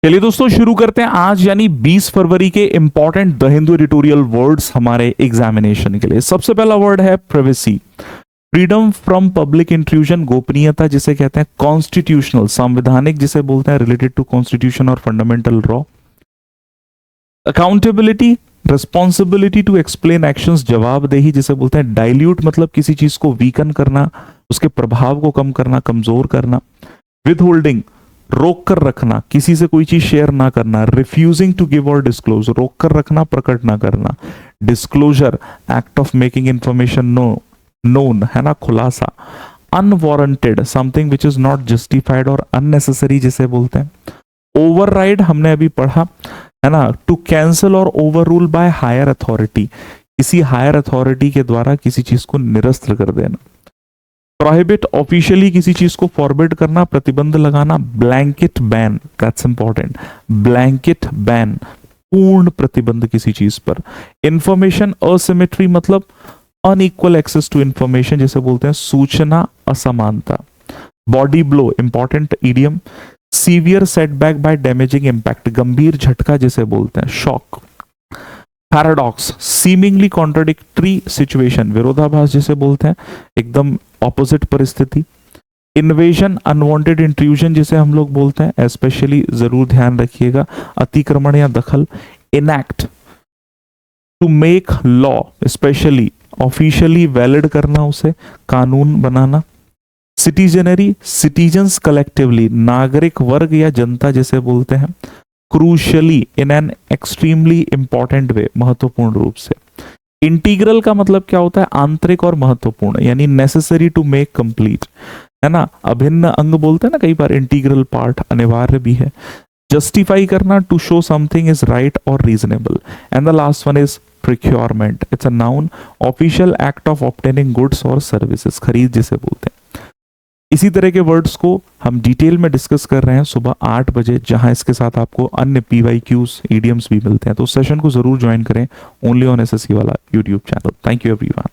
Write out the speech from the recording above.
चलिए दोस्तों शुरू करते हैं आज यानी 20 फरवरी के important the Hindu editorial words हमारे एग्जामिनेशन के लिए। सबसे पहला वर्ड है privacy, freedom from public intrusion, गोपनीयता जिसे कहते हैं, कॉन्स्टिट्यूशनल संवैधानिक जिसे बोलते हैं, रिलेटेड टू कॉन्स्टिट्यूशन और fundamental law, accountability responsibility to explain actions, जवाबदेही जिसे बोलते हैं, डाइल्यूट मतलब किसी चीज को वीकन करना, उसके प्रभाव को कम करना, कमजोर करना, विद होल्डिंग रोक कर रखना, किसी से कोई चीज शेयर ना करना, रिफ्यूजिंग टू गिव और डिस्क्लोज रोक कर रखना, प्रकट ना करना, disclosure act of making information known है ना, खुलासा, unwarranted something which is not justified और अननेसेसरी जिसे बोलते हैं, ओवरराइड हमने अभी पढ़ा है ना, टू कैंसिल और overrule by higher authority, किसी हायर अथॉरिटी के द्वारा किसी चीज को निरस्त कर देना, प्रोहिबिट ऑफिशियली किसी चीज को फॉरबिड करना, प्रतिबंध लगाना, blanket ban that's important, blanket ban पूर्ण प्रतिबंध किसी चीज पर, इंफॉर्मेशन असिमेट्री मतलब अनइक्वल एक्सेस टू इंफॉर्मेशन जिसे बोलते हैं, सूचना असमानता, body blow important idiom, severe setback by damaging impact गंभीर झटका जिसे बोलते हैं, shock, paradox seemingly contradictory situation विरोधाभास जिसे बोलते हैं, एकदम ऑपोजिट परिस्थिति, इन्वेजन अनवांटेड इंट्रूजन जिसे हम लोग बोलते हैं, स्पेशली जरूर ध्यान रखिएगा, अतिक्रमण या दखल, enact to make law specially officially valid करना, उसे कानून बनाना, सिटीजनरी सिटीजन्स कलेक्टिवली नागरिक वर्ग या जनता जिसे बोलते हैं, crucially in an extremely important way महत्वपूर्ण रूप से, इंटीग्रल का मतलब क्या होता है, आंतरिक और महत्वपूर्ण यानी नेसेसरी टू मेक कंप्लीट है ना, अभिन्न अंग बोलते हैं ना कई बार, इंटीग्रल पार्ट अनिवार्य भी है, जस्टिफाई करना to show something is right और reasonable, and the last one is procurement, it's a known, official act of obtaining goods और सर्विसेज, खरीद जिसे बोलते हैं। इसी तरह के वर्ड्स को हम डिटेल में डिस्कस कर रहे हैं सुबह 8 बजे, जहां इसके साथ आपको अन्य पीवाईक्यूज ईडियम्स भी मिलते हैं, तो उस सेशन को जरूर ज्वाइन करें ओनली ऑन एसएससी वाला YouTube channel. Thank you everyone.